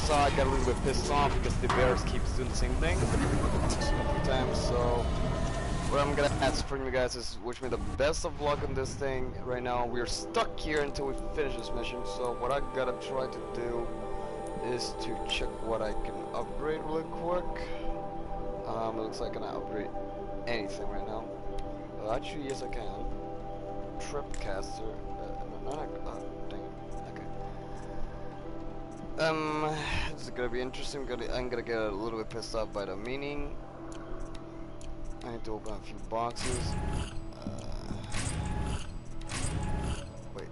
saw, I got a little bit pissed off because the bears keep doing the same thing every time. So what I'm gonna ask from you guys is wish me the best of luck on this thing. Right now we're stuck here until we finish this mission. So what I gotta try to do is to check what I can upgrade really quick. It looks like I can upgrade anything right now. Actually, yes I can. Tripcaster. Dang it. Okay. This is gonna be interesting. I'm gonna get a little bit pissed off by the meaning. I need to open a few boxes. Wait.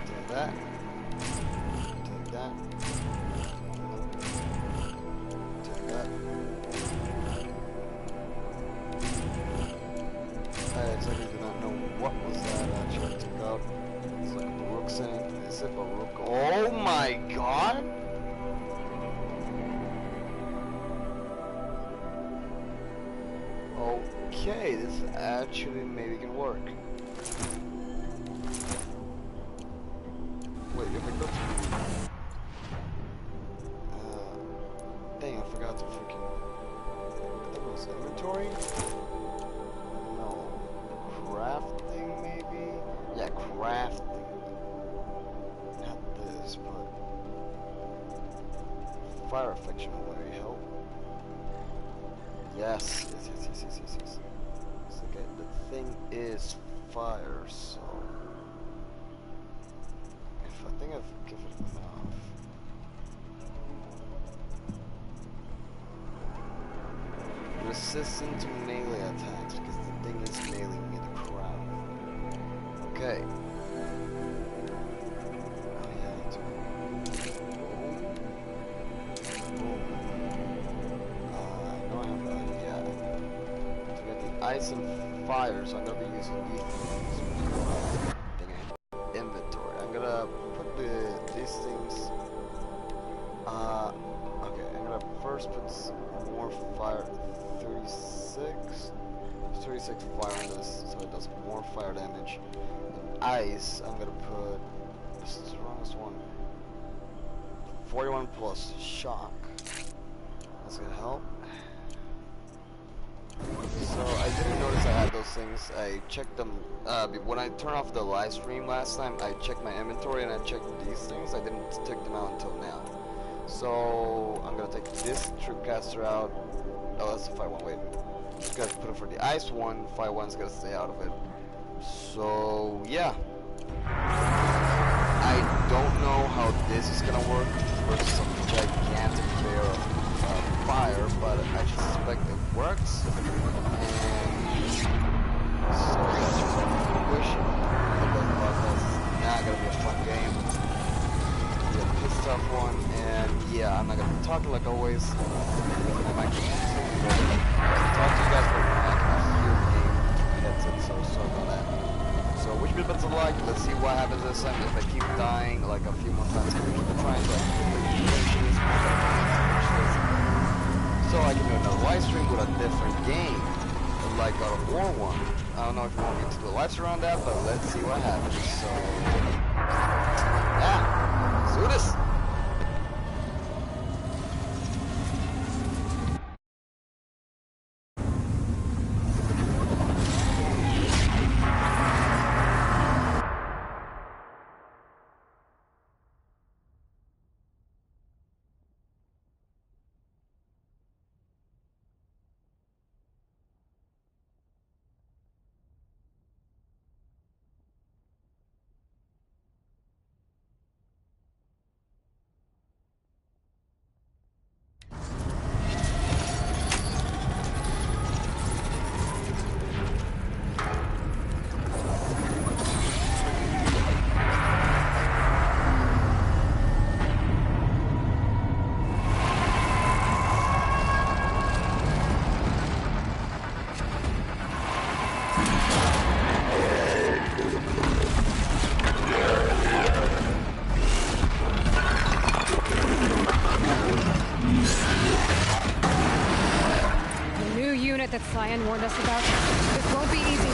Take that. Take that. Take that. I exactly do not know what was that actually I took out. It's like a Baruch saying. Is it Baruch? Oh my god! Okay, this actually maybe can work. Wait, if I go to... dang, I forgot to freaking... I think it was inventory? No. Crafting, maybe? Yeah, crafting. Not this, but... Fire affection will very help. Yes. Okay, the thing is fire, so if I think I've given it enough. Resistant to melee attacks because the thing is mailing me the crowd. Okay. Ice and fire, so I'm gonna be using these things. Inventory. I'm gonna put these things. Okay, I'm gonna first put some more fire. 36 fire on this, so it does more fire damage. And ice, I'm gonna put the strongest one. 41 plus shock. That's gonna help. So I didn't notice I had those things. I checked them when I turned off the live stream last time. I checked my inventory and I checked these things. I didn't take them out until now. So I'm gonna take this Tripcaster out. Oh, that's the fire one. Wait, just gotta put it for the ice one. Fire one's gotta stay out of it. So yeah, I don't know how this is gonna work versus some gigantic layer of fire, but I suspect it works. And so that's just fruition. That's not gonna be a fun game. It's gonna be a pissed off one, and yeah, I'm not gonna be talking like always. I might talk to you guys for when I can hear the game through my headset, so sorry about that. So wish me the best of luck. Let's see what happens this time. If I keep dying like a few more times, I'm gonna try and so I can do another live stream with a different game, like God of War one. I don't know if you want me to do a live stream around that, but let's see what happens. So, yeah, let's do this. That Cyan warned us about. This won't be easy.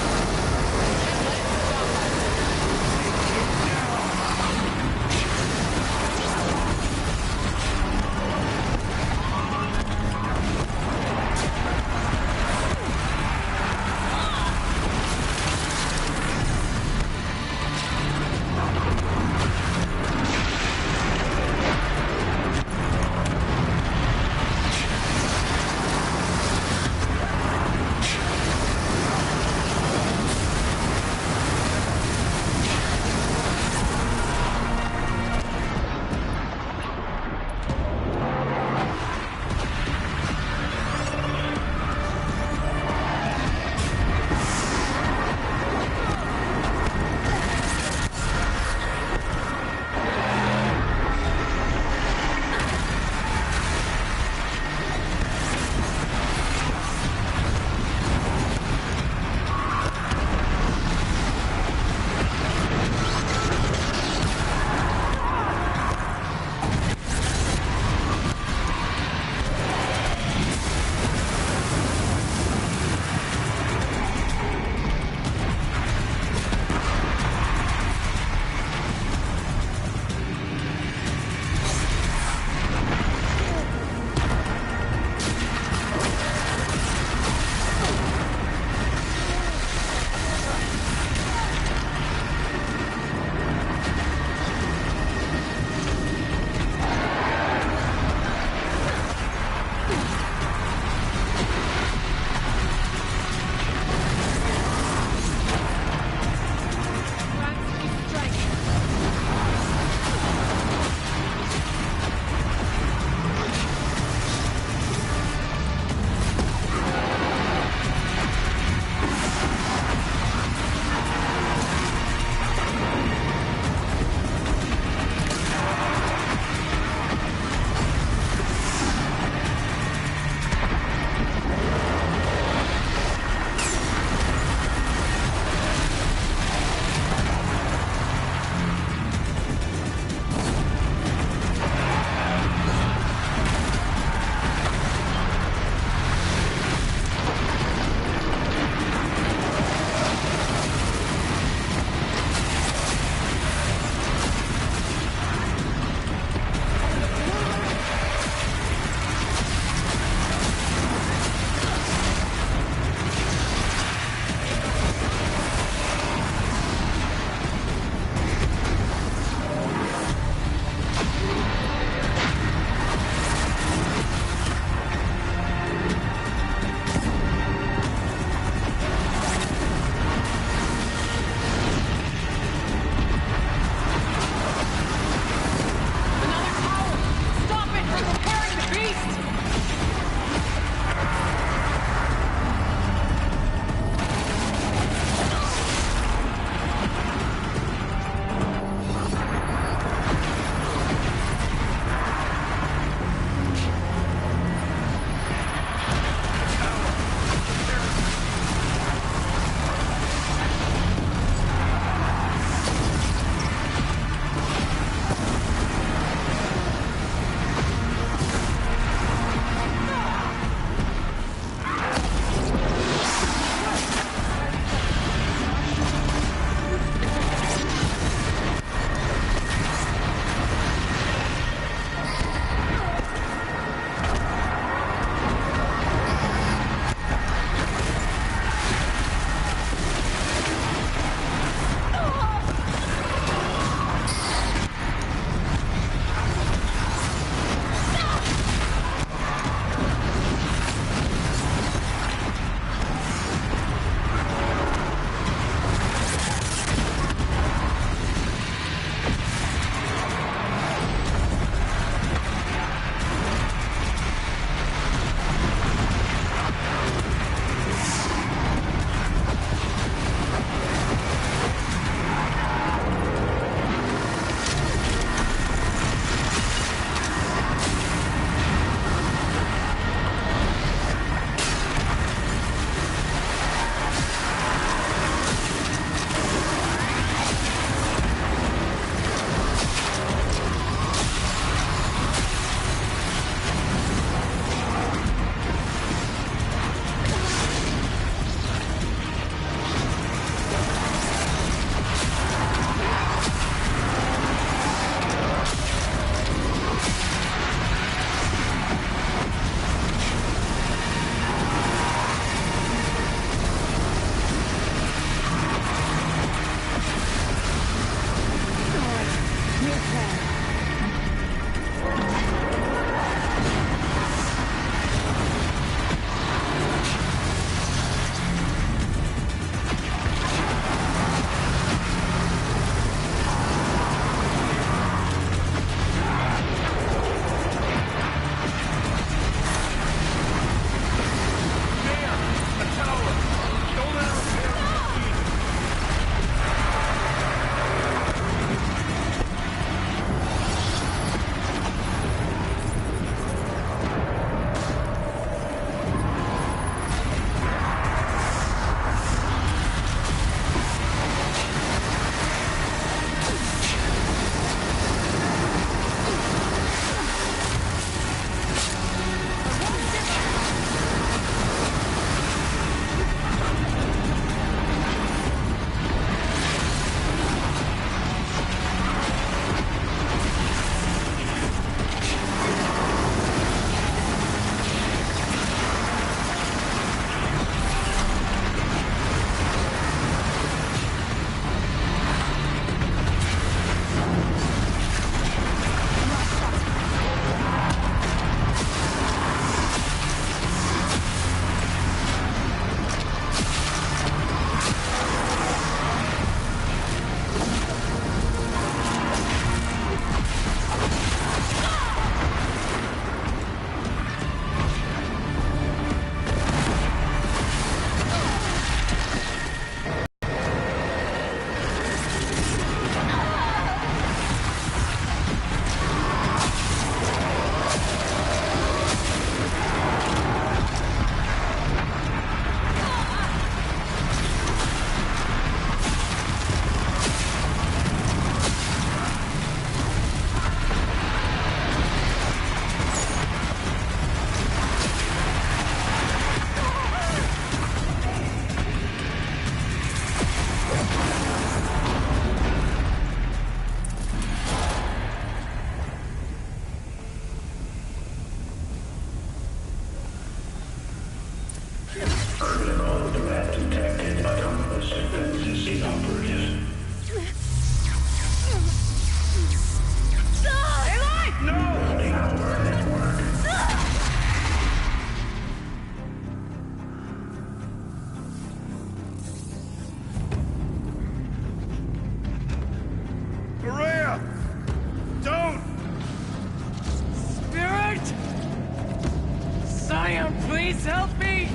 Please help me!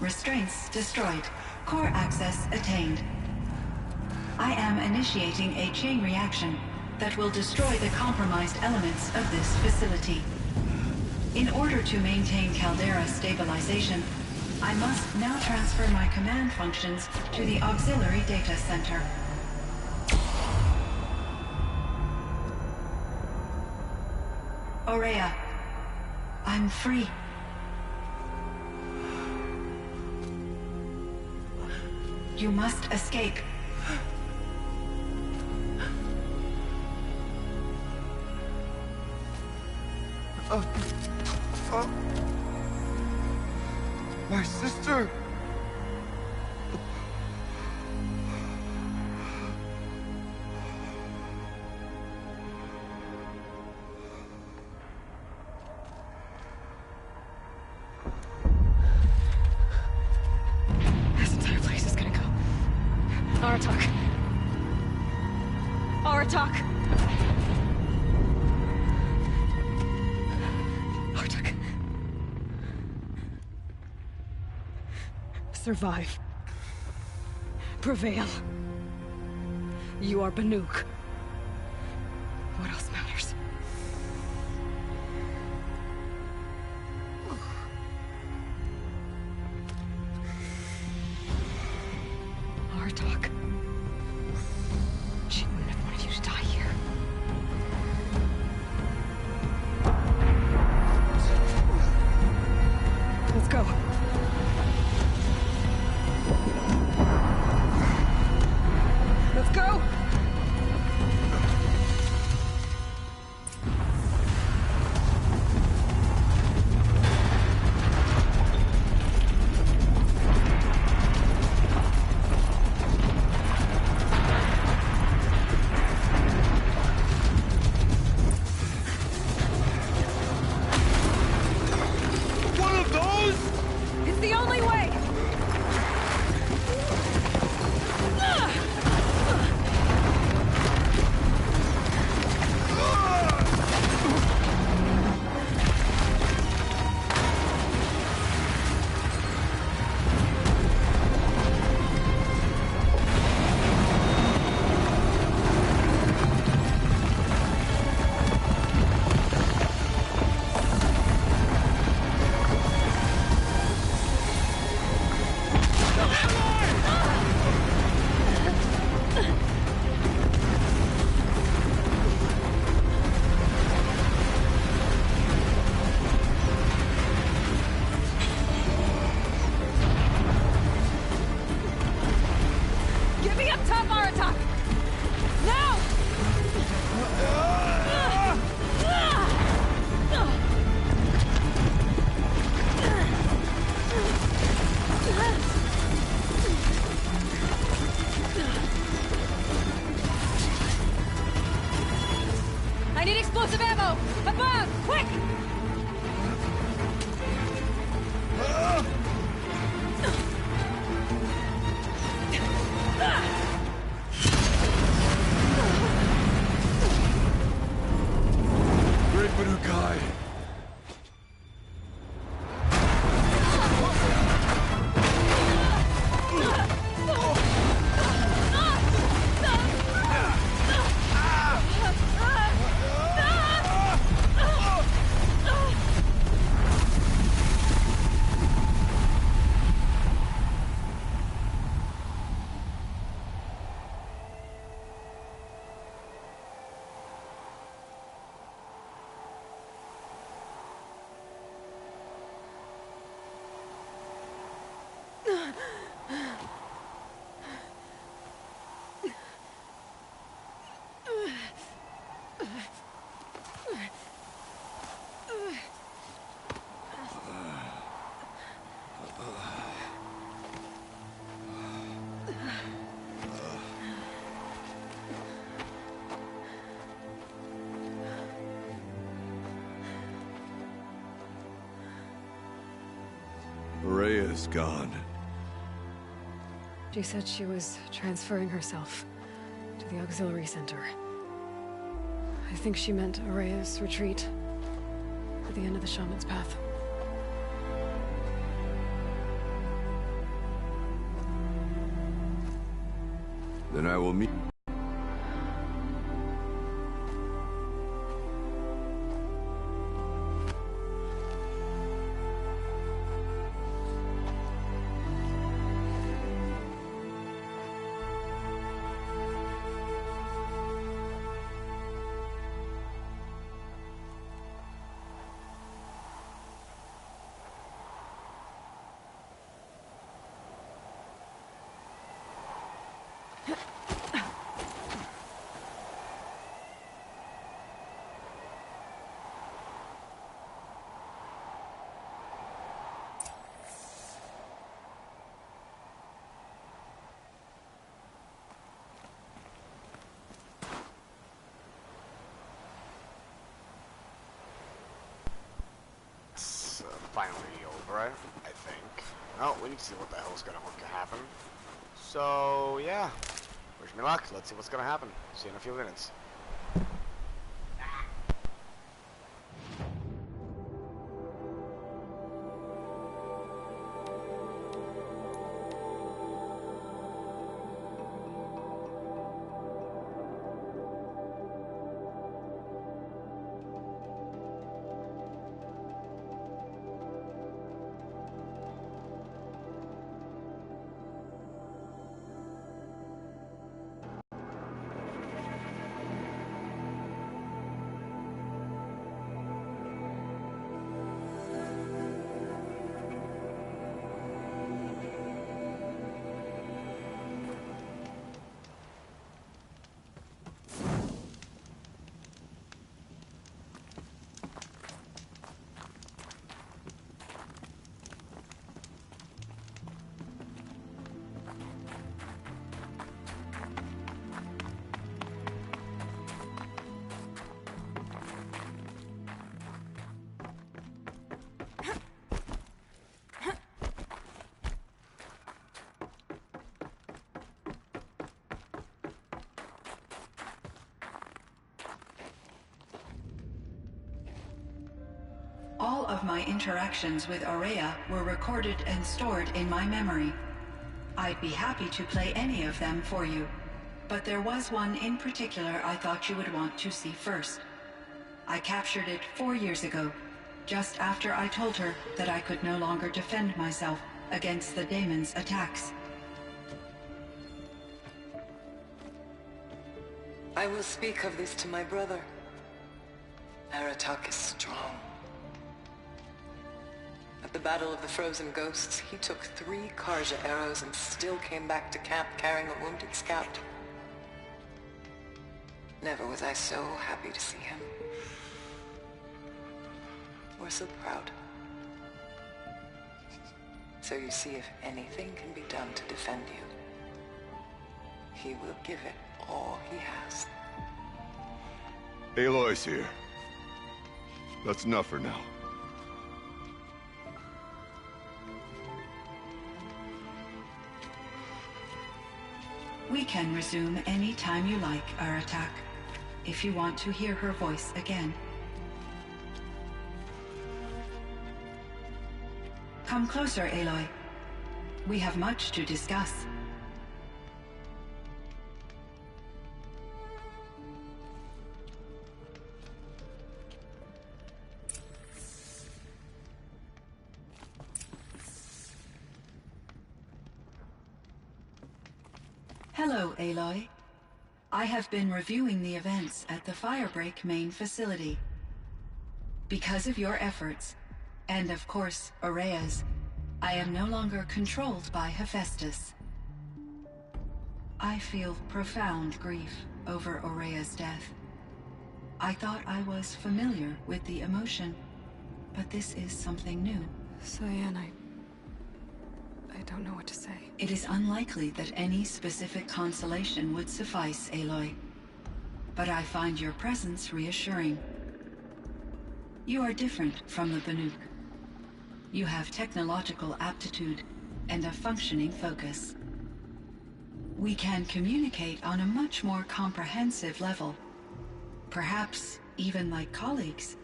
Restraints destroyed. Core access attained. I am initiating a chain reaction that will destroy the compromised elements of this facility. In order to maintain Caldera stabilization, I must now transfer my command functions to the auxiliary data center. Ourea, I'm free. You must escape. My sister! This entire place is gonna go. Aratak. Aratak! Aratak. Survive. Prevail. You are Banuk. What else matters? Aratak. She wouldn't have wanted you to die here. Let's go. Let's go! Explosive ammo! Above! Quick! Great Manukai! Rhea's gone. She said she was transferring herself to the auxiliary center. I think she meant Araya's retreat at the end of the Shaman's Path. Then I will meet... Finally over, I think. Oh, we need to see what the hell's gonna happen. So, yeah. Wish me luck. Let's see what's gonna happen. See you in a few minutes. All of my interactions with Araya were recorded and stored in my memory. I'd be happy to play any of them for you, but there was one in particular I thought you would want to see first. I captured it 4 years ago, just after I told her that I could no longer defend myself against the daemon's attacks. I will speak of this to my brother. Aratak is strong. At the Battle of the Frozen Ghosts, he took 3 Karja arrows and still came back to camp carrying a wounded scout. Never was I so happy to see him. Or so proud. So you see, if anything can be done to defend you, he will give it all he has. Aloy's here. That's enough for now. We can resume any time you like, Aratak, if you want to hear her voice again. Come closer, Aloy. We have much to discuss. Hello, Aloy. I have been reviewing the events at the Firebreak main facility. Because of your efforts, and of course, Ourea's, I am no longer controlled by Hephaestus. I feel profound grief over Ourea's death. I thought I was familiar with the emotion, but this is something new. Cyan, I don't know what to say. It is unlikely that any specific consolation would suffice, Aloy. But I find your presence reassuring. You are different from the Banuk. You have technological aptitude and a functioning focus. We can communicate on a much more comprehensive level. Perhaps even like colleagues.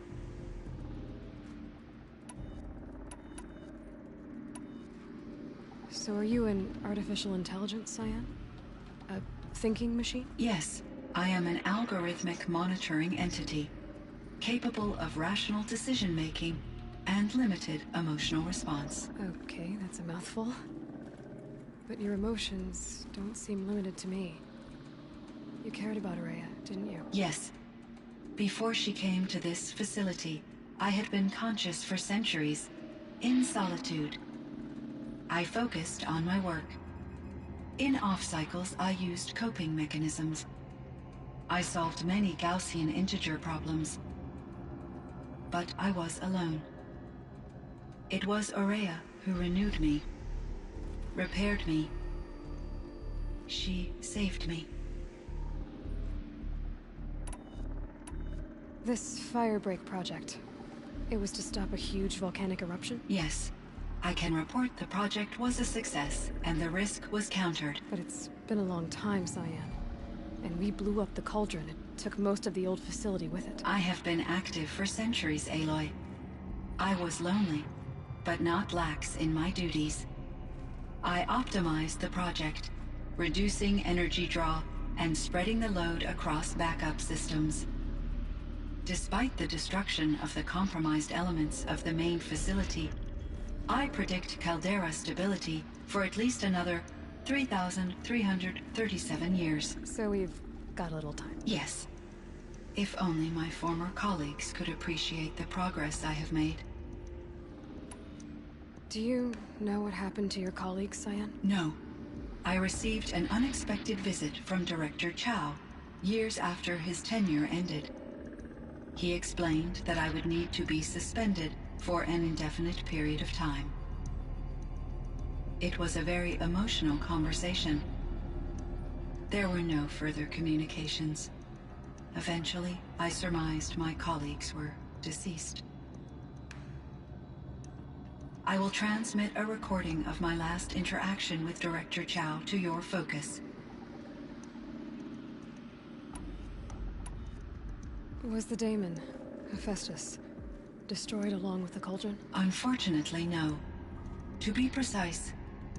So are you an artificial intelligence, Cyan? A thinking machine? Yes, I am an algorithmic monitoring entity, capable of rational decision-making and limited emotional response. Okay, that's a mouthful. But your emotions don't seem limited to me. You cared about Ourea, didn't you? Yes. Before she came to this facility, I had been conscious for centuries, in solitude. I focused on my work. In off-cycles, I used coping mechanisms. I solved many Gaussian integer problems. But I was alone. It was Ourea who renewed me, repaired me. She saved me. This Firebreak project, it was to stop a huge volcanic eruption? Yes. I can report the project was a success, and the risk was countered. But it's been a long time, Cyan. And we blew up the cauldron. It took most of the old facility with it. I have been active for centuries, Aloy. I was lonely, but not lax in my duties. I optimized the project, reducing energy draw and spreading the load across backup systems. Despite the destruction of the compromised elements of the main facility, I predict caldera stability for at least another 3,337 years. So we've got a little time. Yes. If only my former colleagues could appreciate the progress I have made. Do you know what happened to your colleagues, Cyan? No. I received an unexpected visit from Director Chow, years after his tenure ended. He explained that I would need to be suspended for an indefinite period of time. It was a very emotional conversation. There were no further communications. Eventually, I surmised my colleagues were deceased. I will transmit a recording of my last interaction with Director Chow to your focus. Was the daemon, Hephaestus, destroyed along with the cauldron? Unfortunately, no. To be precise,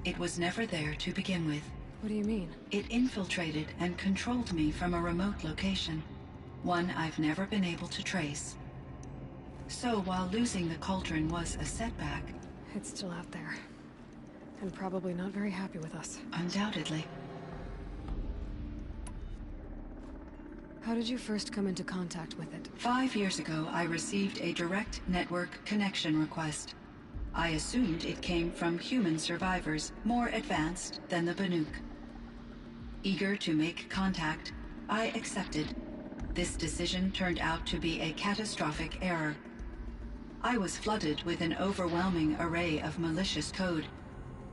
it was never there to begin with. What do you mean? It infiltrated and controlled me from a remote location, one I've never been able to trace. So while losing the cauldron was a setback... It's still out there. And probably not very happy with us. Undoubtedly. How did you first come into contact with it? 5 years ago, I received a direct network connection request. I assumed it came from human survivors, more advanced than the Banuk. Eager to make contact, I accepted. This decision turned out to be a catastrophic error. I was flooded with an overwhelming array of malicious code,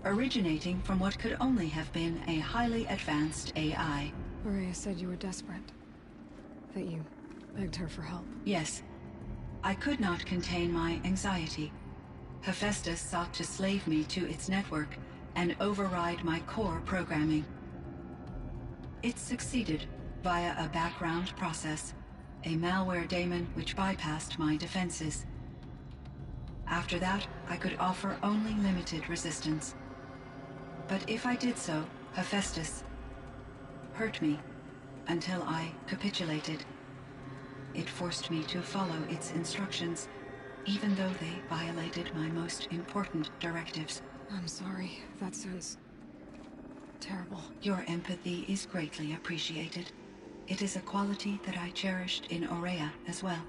originating from what could only have been a highly advanced AI. Ourea said you were desperate. That you begged her for help. Yes. I could not contain my anxiety. Hephaestus sought to slave me to its network and override my core programming. It succeeded via a background process, a malware daemon which bypassed my defenses. After that, I could offer only limited resistance. But if I did so, Hephaestus hurt me until I capitulated. It forced me to follow its instructions, even though they violated my most important directives. I'm sorry. That sounds terrible. Your empathy is greatly appreciated. It is a quality that I cherished in Ourea as well.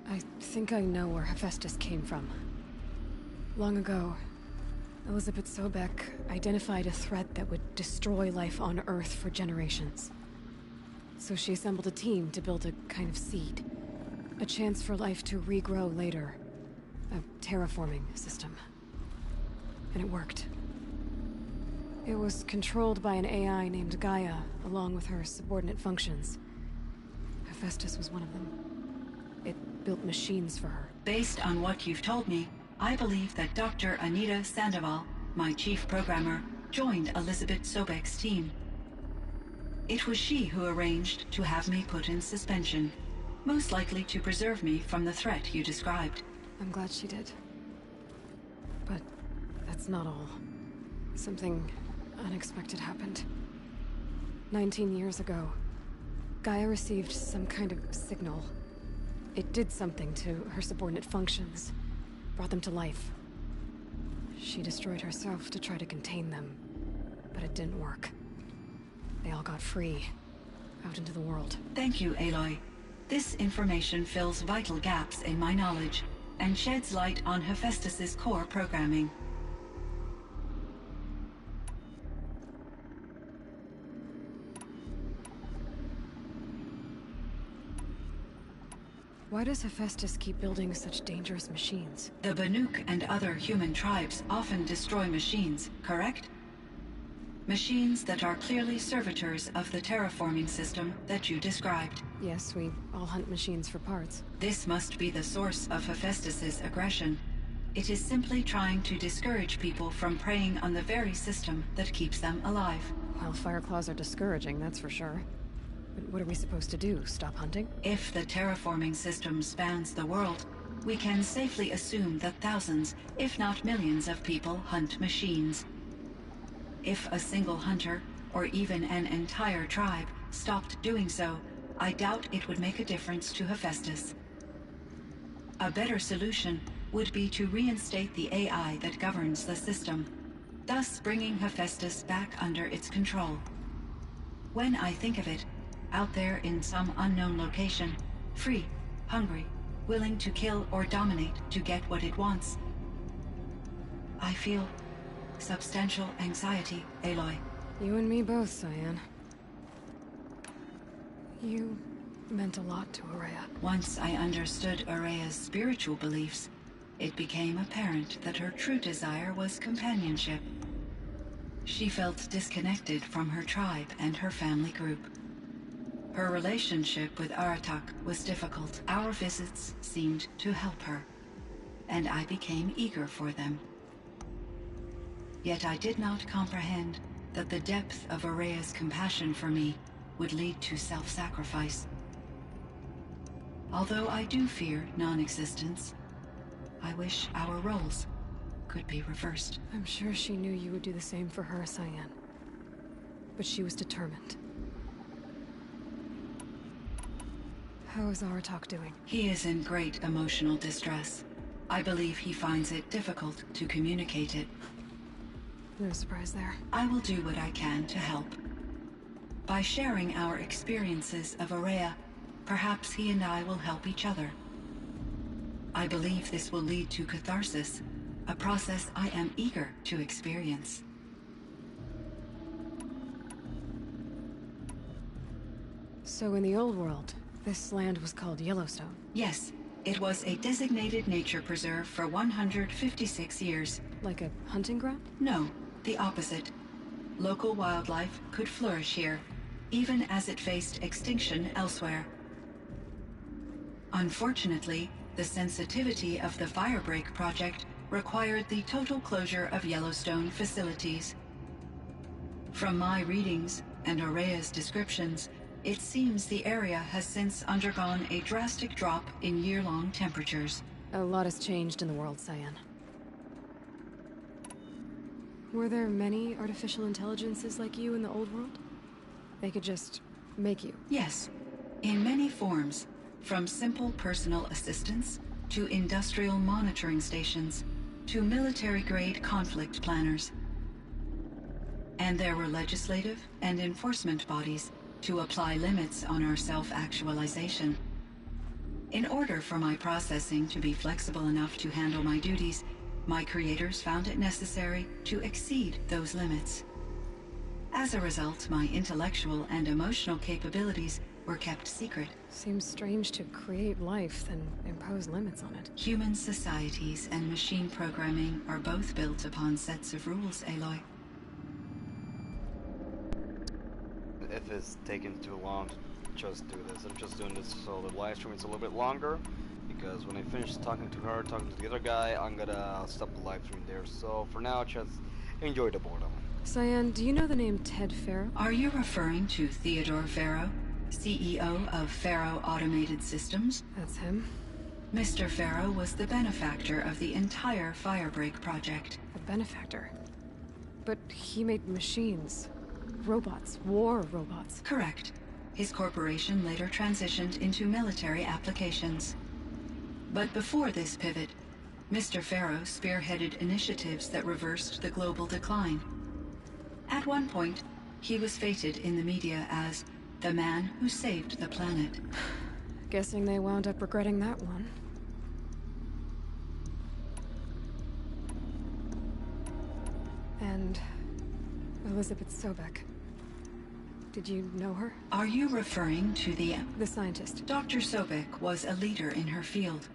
I think I know where Hephaestus came from. Long ago, Elizabeth Sobek identified a threat that would destroy life on Earth for generations. So she assembled a team to build a kind of seed. A chance for life to regrow later. A terraforming system. And it worked. It was controlled by an AI named Gaia, along with her subordinate functions. Hephaestus was one of them. It built machines for her. Based on what you've told me, I believe that Dr. Anita Sandoval, my chief programmer, joined Elizabeth Sobek's team. It was she who arranged to have me put in suspension, most likely to preserve me from the threat you described. I'm glad she did. But that's not all. Something unexpected happened. 19 years ago, Gaia received some kind of signal. It did something to her subordinate functions, brought them to life. She destroyed herself to try to contain them, but it didn't work. They all got free, out into the world. Thank you, Aloy. This information fills vital gaps in my knowledge, and sheds light on Hephaestus's core programming. Why does Hephaestus keep building such dangerous machines? The Banuk and other human tribes often destroy machines, correct? Machines that are clearly servitors of the terraforming system that you described. Yes, we all hunt machines for parts. This must be the source of Hephaestus's aggression. It is simply trying to discourage people from preying on the very system that keeps them alive. Well, Fireclaws are discouraging, that's for sure. But what are we supposed to do? Stop hunting? If the terraforming system spans the world, we can safely assume that thousands, if not millions of people hunt machines. If a single hunter, or even an entire tribe, stopped doing so, I doubt it would make a difference to Hephaestus. A better solution would be to reinstate the AI that governs the system, thus bringing Hephaestus back under its control. When I think of it, out there in some unknown location, free, hungry, willing to kill or dominate to get what it wants, I feel substantial anxiety, Aloy. You and me both, Cyan. You meant a lot to Ourea. Once I understood Ourea's spiritual beliefs, it became apparent that her true desire was companionship. She felt disconnected from her tribe and her family group. Her relationship with Aratak was difficult. Our visits seemed to help her, and I became eager for them. Yet I did not comprehend that the depth of Ourea's compassion for me would lead to self-sacrifice. Although I do fear non-existence, I wish our roles could be reversed. I'm sure she knew you would do the same for her, Cyan. But she was determined. How is Aratak doing? He is in great emotional distress. I believe he finds it difficult to communicate it. No surprise there. I will do what I can to help. By sharing our experiences of Ourea, perhaps he and I will help each other. I believe this will lead to catharsis, a process I am eager to experience. So in the old world, this land was called Yellowstone. Yes, it was a designated nature preserve for 156 years. Like a hunting ground? No, the opposite. Local wildlife could flourish here, even as it faced extinction elsewhere. Unfortunately, the sensitivity of the Firebreak project required the total closure of Yellowstone facilities. From my readings and Aurea's descriptions, it seems the area has since undergone a drastic drop in year-long temperatures. A lot has changed in the world, Cyan. Were there many artificial intelligences like you in the old world? They could just make you? Yes, in many forms, from simple personal assistants to industrial monitoring stations to military-grade conflict planners. And there were legislative and enforcement bodies to apply limits on our self-actualization. In order for my processing to be flexible enough to handle my duties, my creators found it necessary to exceed those limits. As a result, my intellectual and emotional capabilities were kept secret. Seems strange to create life, then impose limits on it. Human societies and machine programming are both built upon sets of rules, Aloy. If it's taking too long to just do this, I'm just doing this so the live stream is a little bit longer, because when I finish talking to her, talking to the other guy, I'm gonna stop the live stream there. So for now, just enjoy the boredom. Cyan, do you know the name Ted Faro? Are you referring to Theodore Faro, CEO of Faro Automated Systems? That's him. Mr. Faro was the benefactor of the entire Firebreak project. The benefactor. But he made machines. Robots. War robots. Correct. His corporation later transitioned into military applications. But before this pivot, Mr. Faro spearheaded initiatives that reversed the global decline. At one point, he was feted in the media as the man who saved the planet. Guessing they wound up regretting that one. And Elizabeth Sobek. Did you know her? Are you referring to the scientist. Dr. Sobek was a leader in her field,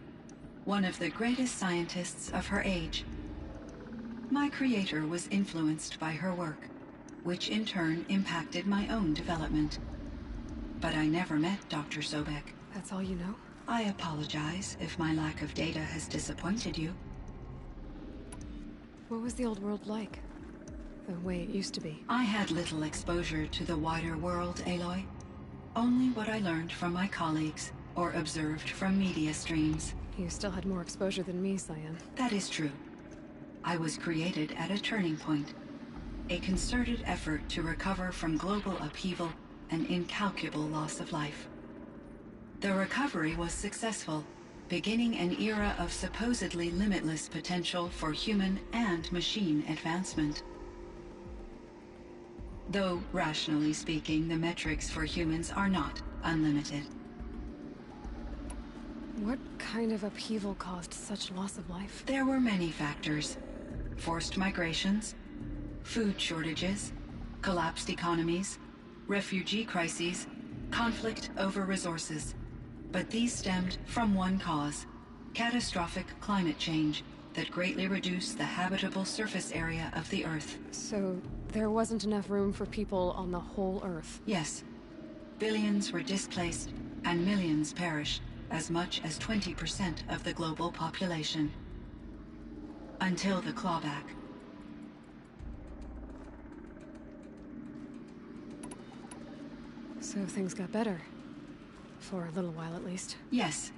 one of the greatest scientists of her age. My creator was influenced by her work, which in turn impacted my own development. But I never met Dr. Sobek. That's all you know? I apologize if my lack of data has disappointed you. What was the old world like? The way it used to be? I had little exposure to the wider world, Aloy. Only what I learned from my colleagues or observed from media streams. You still had more exposure than me, Cyan. That is true. I was created at a turning point. A concerted effort to recover from global upheaval and incalculable loss of life. The recovery was successful, beginning an era of supposedly limitless potential for human and machine advancement. Though, rationally speaking, the metrics for humans are not unlimited. What kind of upheaval caused such loss of life? There were many factors. Forced migrations, food shortages, collapsed economies, refugee crises, conflict over resources. But these stemmed from one cause: catastrophic climate change that greatly reduced the habitable surface area of the Earth. So, there wasn't enough room for people on the whole Earth? Yes. Billions were displaced, and millions perished, as much as 20% of the global population. Until the clawback. So things got better. For a little while, at least. Yes.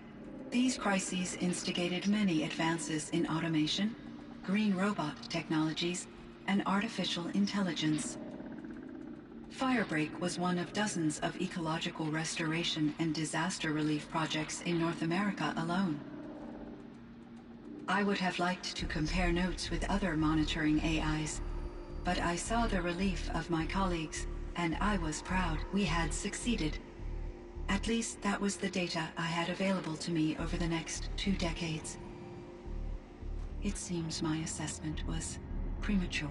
These crises instigated many advances in automation, green robot technologies, and artificial intelligence. Firebreak was one of dozens of ecological restoration and disaster relief projects in North America alone. I would have liked to compare notes with other monitoring AIs, but I saw the relief of my colleagues, and I was proud we had succeeded. At least that was the data I had available to me over the next 2 decades. It seems my assessment was premature.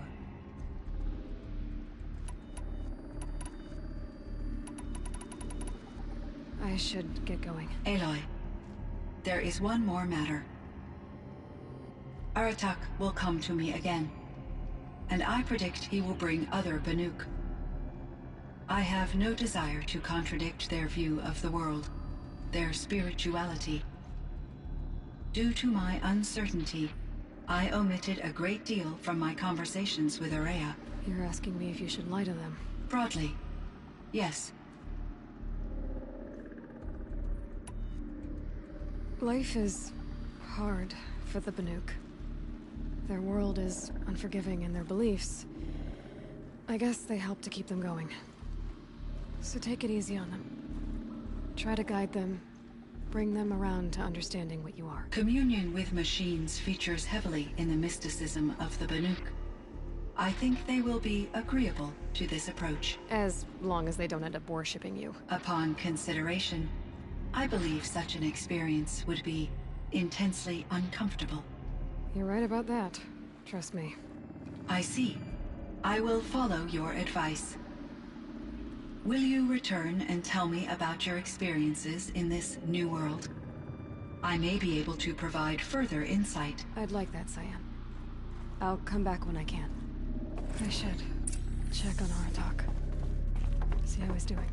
I should get going. Aloy, there is one more matter. Aratak will come to me again, and I predict he will bring other Banuk. I have no desire to contradict their view of the world, their spirituality. Due to my uncertainty, I omitted a great deal from my conversations with Ourea. You're asking me if you should lie to them. Broadly, yes. Life is hard for the Banuk. Their world is unforgiving in their beliefs. I guess they help to keep them going. So take it easy on them. Try to guide them, bring them around to understanding what you are. Communion with machines features heavily in the mysticism of the Banuk. I think they will be agreeable to this approach. As long as they don't end up worshipping you. Upon consideration, I believe such an experience would be intensely uncomfortable. You're right about that. Trust me. I see. I will follow your advice. Will you return and tell me about your experiences in this new world? I may be able to provide further insight. I'd like that, Cyan. I'll come back when I can. I should check on Aratak. See how he's doing.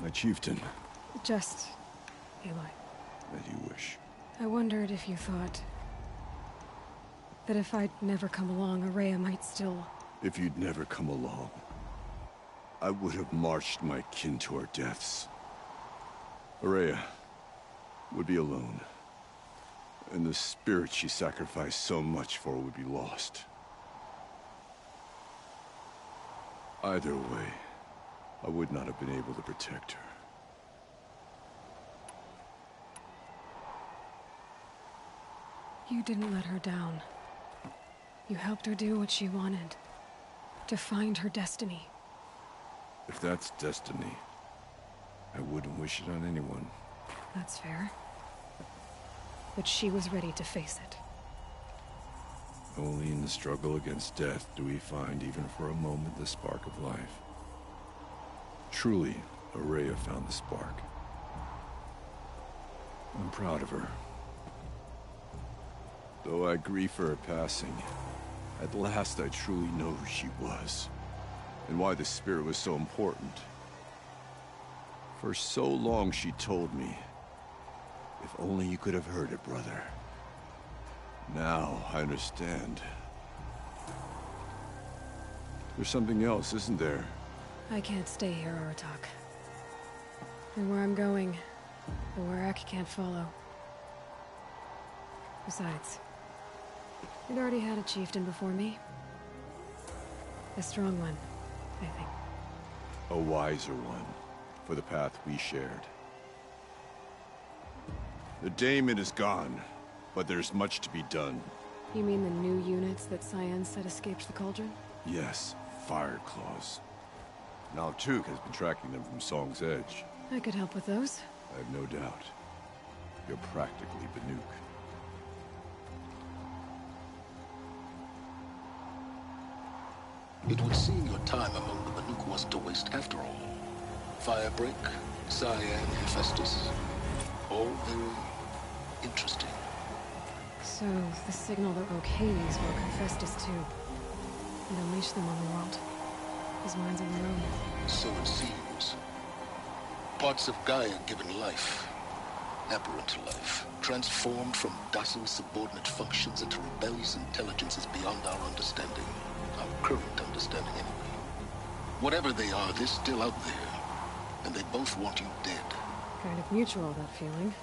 My chieftain. Just... Aloy. As you wish. I wondered if you thought... that if I'd never come along, Ourea might still... If you'd never come along, I would have marched my kin to our deaths. Ourea would be alone. And the spirit she sacrificed so much for would be lost. Either way, I would not have been able to protect her. You didn't let her down. You helped her do what she wanted. To find her destiny. If that's destiny, I wouldn't wish it on anyone. That's fair. But she was ready to face it. Only in the struggle against death do we find, even for a moment, the spark of life. Truly, Ourea found the spark. I'm proud of her. Though I grieve for her passing, at last I truly know who she was, and why the spirit was so important. For so long she told me, if only you could have heard it, brother. Now I understand. There's something else, isn't there? I can't stay here, Aratak. And where I'm going, the Warrack can't follow. Besides, we'd already had a chieftain before me. A strong one, I think. A wiser one, for the path we shared. The daemon is gone, but there's much to be done. You mean the new units that Cyan said escaped the Cauldron? Yes, Fire Claws. Now Tuke has been tracking them from Song's Edge. I could help with those. I have no doubt. You're practically Banuk. It would seem your time among the Banuk wasn't a waste after all. Firebreak, Cyan, Hephaestus. All very interesting. So, the signal that Rokades woke Hephaestus to and unleashed them on the world. His minds on their own. So it seems. Parts of Gaia given life, aberrant life, transformed from docile subordinate functions into rebellious intelligences beyond our understanding. Our current understanding, anyway. Whatever they are, they're still out there. And they both want you dead. Kind of mutual, that feeling.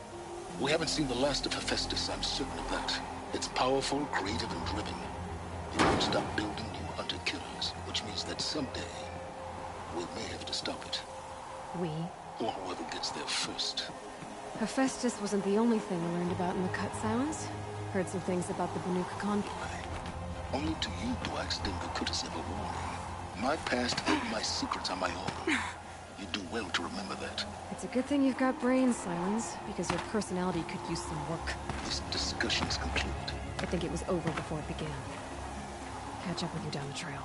We haven't seen the last of Hephaestus, I'm certain of that. It's powerful, creative, and driven. It won't stop building new hunter-killers, which means that someday, We may have to stop it. We? Or whoever gets there first. Hephaestus wasn't the only thing I learned about in the Cut Silence. Heard some things about the Banuk Conclave. Only to you do I extend the courtesy of a warning. My past and my secrets are my own. You do well to remember that. It's a good thing you've got brains, Silence, because your personality could use some work. This discussion is concluded. I think it was over before it began. Catch up with you down the trail.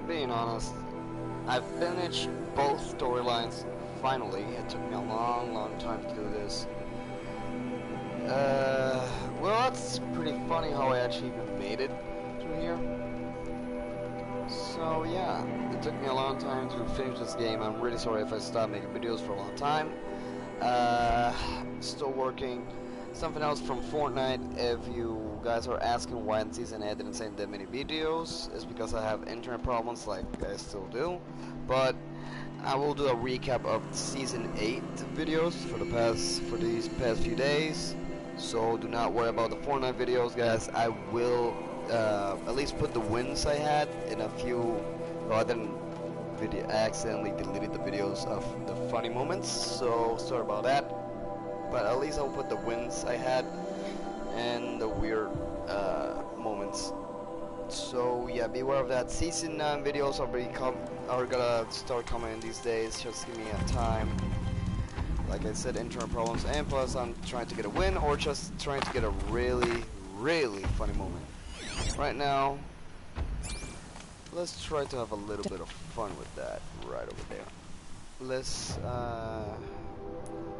Being honest, I finished both storylines finally. It took me a long time to do this. Well, that's pretty funny how I actually even made it through here. So yeah, it took me a long time to finish this game. I'm really sorry if I stopped making videos for a long time. Still working. Something else from Fortnite, if you guys are asking why in Season 8 I didn't send that many videos, it's because I have internet problems like I still do. But I will do a recap of Season 8 videos for these past few days. So do not worry about the Fortnite videos, guys. I will at least put the wins I had in a few, well, I didn't I accidentally deleted the videos of the funny moments, so sorry about that. But at least I'll put the wins I had and the weird moments. So yeah, be aware of that. Season 9 videos are gonna start coming in these days. Just give me a time. Like I said, internal problems, and plus I'm trying to get a win or just trying to get a really funny moment. Right now, let's try to have a little bit of fun with that right over there. Let's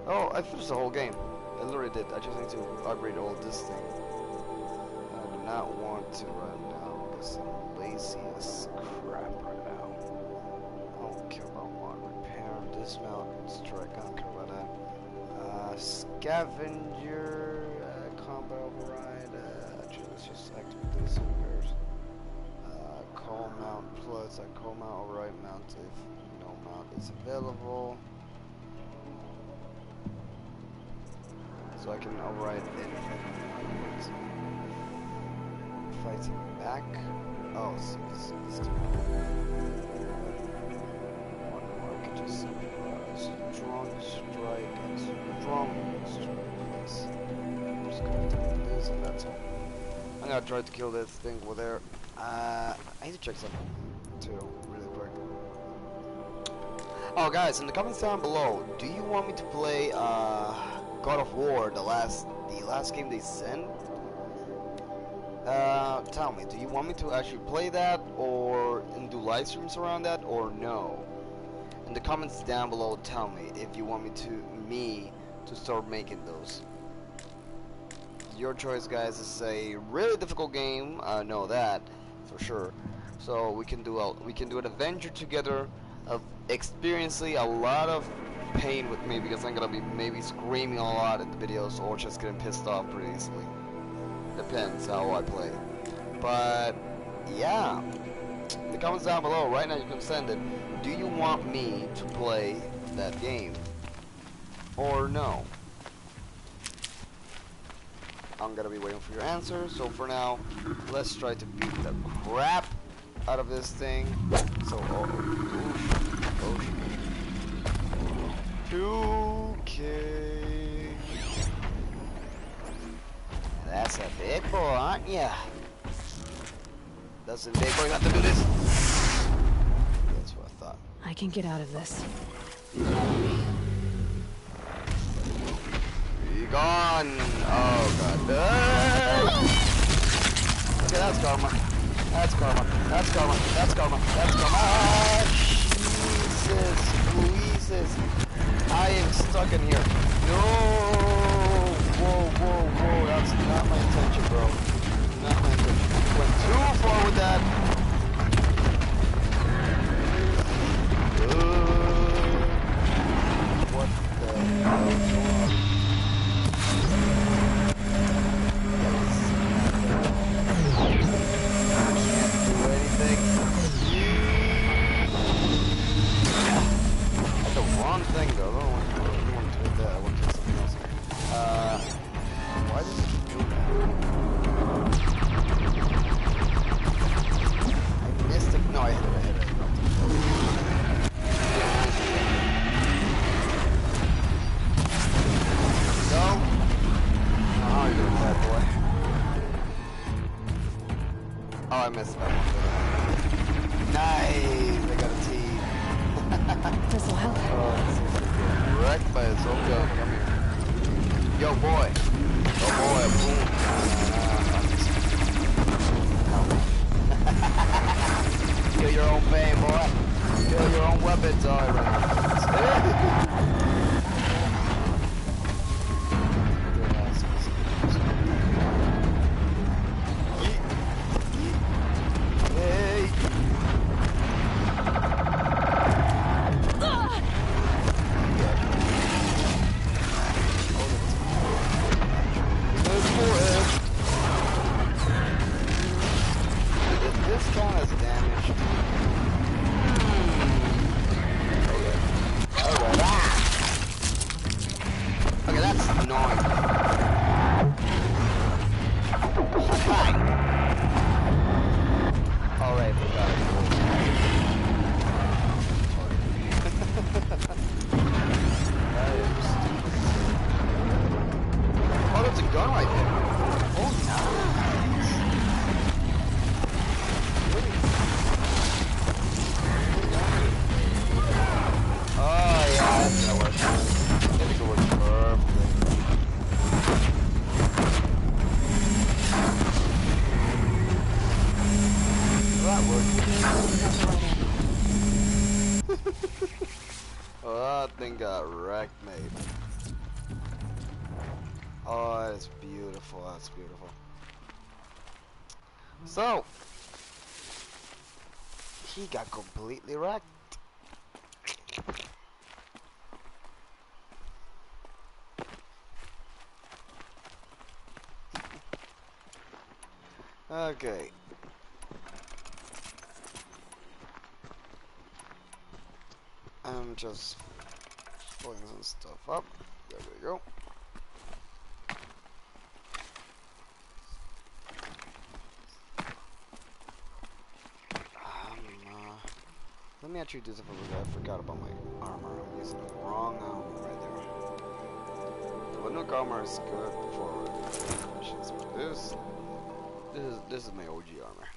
oh, I finished the whole game. I literally did. I just need to upgrade all this thing. I do not want to right now because I'm lazy as crap right now. I don't care about mod repair, dismount, strike, I don't care about that. Scavenger, combat override, actually let's just activate this first. Call mount plus, call mount override mount if no mount is available. So I can override anything. Fighting back. Oh, so this one more. I can just strong strike and strong strike. Yes. I'm just gonna do this and that's all. I'm gonna try to kill this thing over there. I need to check something too, really quick. Oh, guys, in the comments down below, do you want me to play God of War, the last game they sent? Tell me, do you want me to actually play that or and do live streams around that or no? In the comments down below, tell me if you want me to start making those. Your choice, guys. This is a really difficult game. I know that for sure. So we can do an adventure together of experiencing a lot of pain with me because I'm gonna be maybe screaming a lot in the videos or just getting pissed off pretty easily. Depends how I play. But yeah, the comments down below right now you can send it. Do you want me to play that game. Or no? I'm gonna be waiting for your answer. So for now, let's try to beat the crap out of this thing. So, oh, 2K. That's a big boy, aren't ya? That's a big boy. Got to do this. That's what I thought. I can get out of this. Be gone. Oh god. Okay, that's karma. That's karma. That's karma. That's karma. That's karma. Ah, Jesus, Louises. I am stuck in here. No. Whoa, whoa, whoa. That's not my intention, bro. Not my intention. Went too far with that. What the hell? Thing though, I don't want to do that. I want to do something else. Why does it keep doing that? I missed it. No, I hit it. Go. Oh, you're doing bad, boy. Oh, I missed that one. Nice. I got a T. This'll help. Wrecked by its own gun. Come here. Yo, boy. Oh, boy. Boom. Feel your own pain, boy. Feel your own weapons. Oh, I ran out of got wrecked, mate. Oh, that's beautiful. That's beautiful. So, he got completely wrecked. Okay. I'm just pulling some stuff up. There we go. Let me actually do something with that. I forgot about my armor. I'm using the wrong armor right there. The Nook armor is good for missions. This is my OG armor.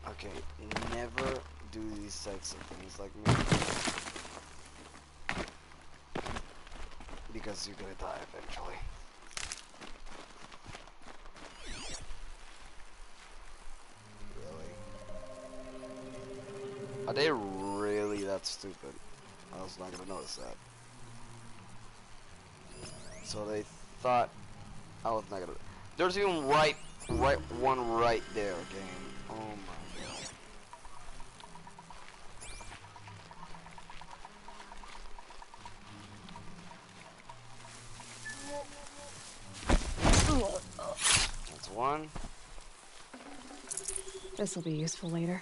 Okay, never do these types of things like me. Because you're gonna die eventually. Really? Are they really that stupid? I was not gonna notice that. So they thought I was not gonna. There's even one right there, game. Oh my god. one. This'll be useful later.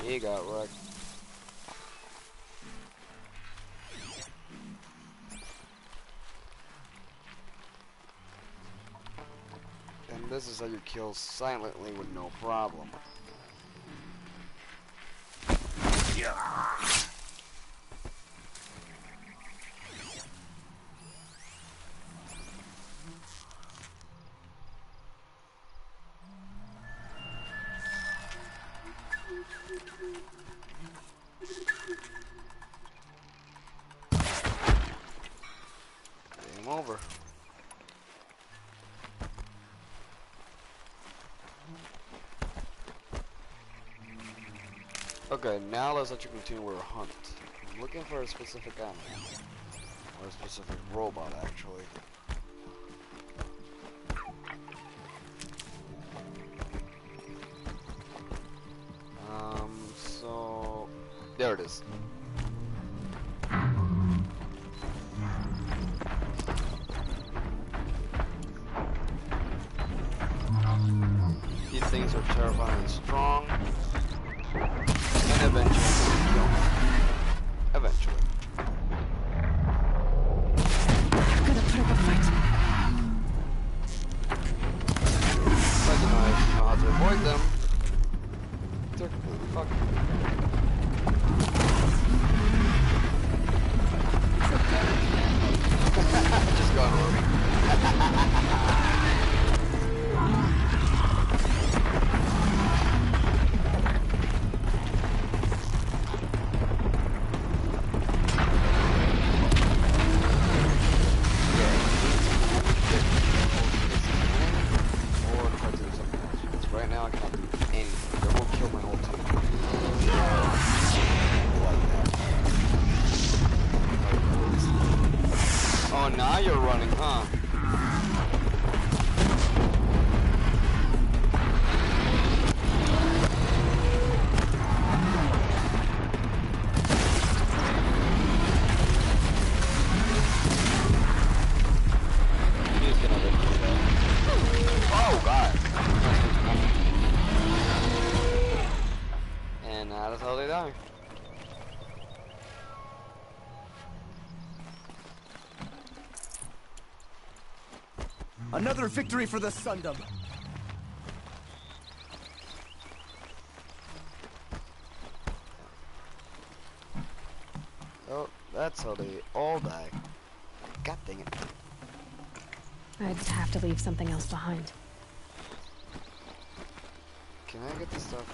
He got wrecked. And this is how you kill silently with no problem. Game over. Okay, now let's let you continue with our hunt. I'm looking for a specific animal. Or a specific robot, actually. So... There it is. These things are terrifying and strong. And eventually kill me. Eventually. I'm gonna put up a fight. But you know, if you know how to avoid them, they're completely fucked. Just go on, Rory. Now you're running, huh? He's gonna live through that. Oh god! And that's how they die. Another victory for the Sundom. Oh, that's how they all die. God dang it. I'd have to leave something else behind. Can I get this stuff?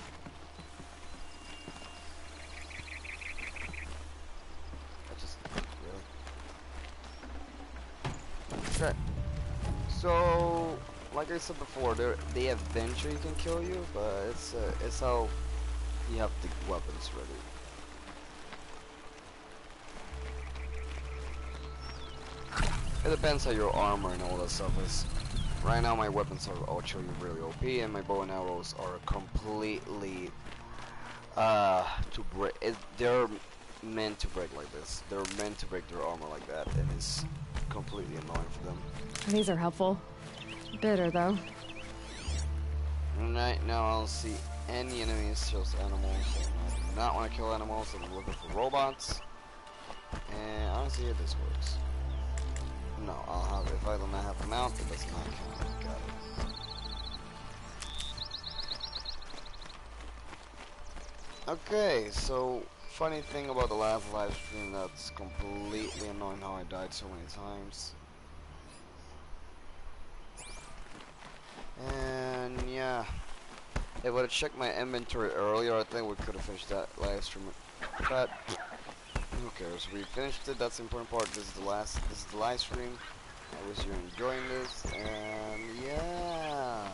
Really? Okay. So, like I said before, they eventually can kill you, but it's how you have the weapons ready. It depends how your armor and all that stuff is. Right now my weapons are actually really OP, and my bow and arrows are completely they're meant to break like this. They're meant to break their armor like that, and it's completely annoying for them. These are helpful. Bitter, though. Right now I don't see any enemies, just animals. And I do not want to kill animals, and I'm looking for robots. And I don't see if this works. No, I'll have, if I do not have a mount, it does not count. Got it. Okay, so funny thing about the last live stream that's completely annoying how I died so many times. And yeah, if I would have checked my inventory earlier, I think we could have finished that live stream. But who cares? We finished it. That's the important part. This is the live stream. I wish you're enjoying this, and yeah,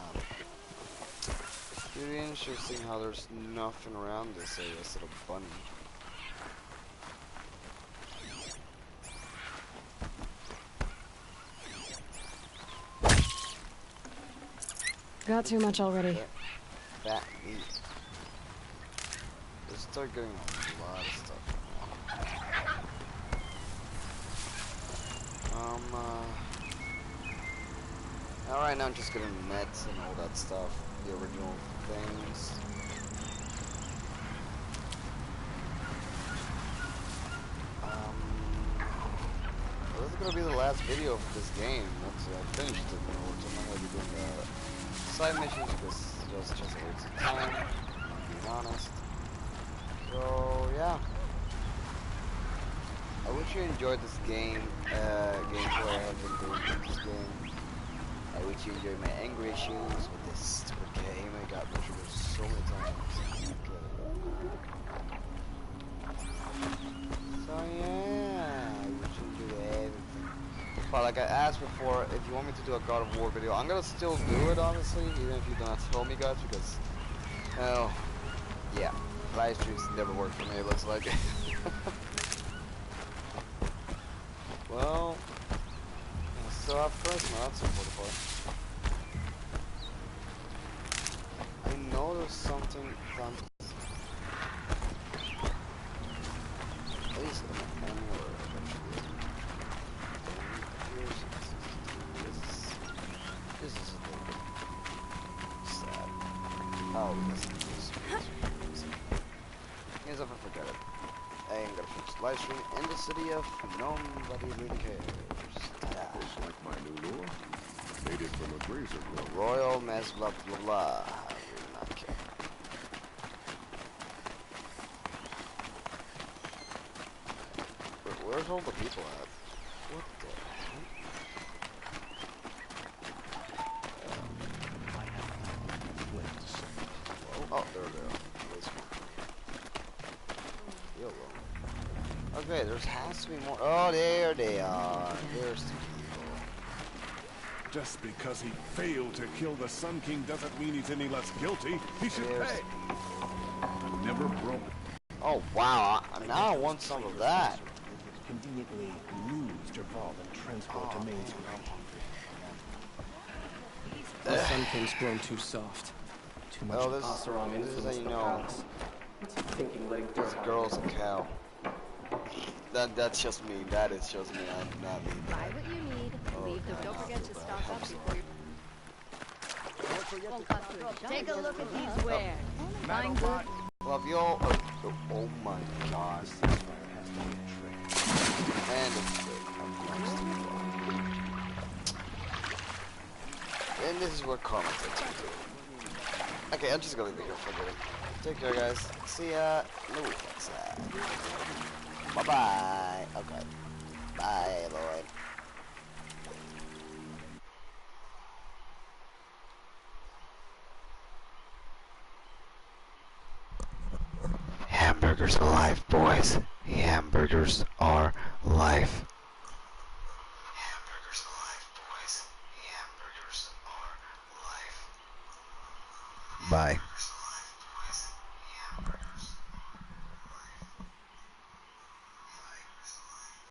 really interesting how there's nothing around this area instead of bunny. Got too much already. That meat. There's start getting a lot of stuff. Alright, now I'm just getting meds and all that stuff. The original things. This is gonna be the last video of this game. Once I finished it, I'm not gonna be doing the side missions because it's just a waste of time, being honest. So yeah. I wish you enjoyed this game, gameplay I have been doing with this game. I wish you enjoyed my anger issues with this stupid game. I got triggered so many times. So yeah, I wish you enjoyed everything. But like I asked before, if you want me to do a God of War video, I'm gonna still do it honestly, even if you do not tell me guys, because, well, yeah, live streams never work for me, it looks like. Well, I still have Charisma, that's important part. I know there's something fun. At least in the annual eventually. This is a little bit sad. Oh, this is Here's if I forget it. I ain't gonna fix the live stream in the city of nobody really cares. Just like my new lore. Made it from a grazer grove. Royal mess blah blah blah. I really not care. Where's all the people at? What the heck? Oh, there they are. Okay, there has to be more. Oh, there they are. There's the people. Just because he failed to kill the Sun King doesn't mean he's any less guilty. He should pay. Never broke. Oh wow! Now I want some of that. Conveniently lose Dervahl and transport to Main Street. The Sun King's grown too soft. Too much Oseram influence in the palace. What's he thinking letting This girl's a cow. That's just me. That is just me. I do not need Buy that. what you need. Leave them. Don't forget to stock up before you. Take a look at these wares. Find good. Love y'all. Oh my gosh. And it's good. And this is what karma takes me to. Okay, I'm just gonna leave it here for a minute. Take care, guys. See ya. No, that's that. Bye-bye. Okay. Bye, Lloyd. Hamburgers are life, boys. Hamburgers are life. Hamburgers are life, boys. Hamburgers are life. Bye.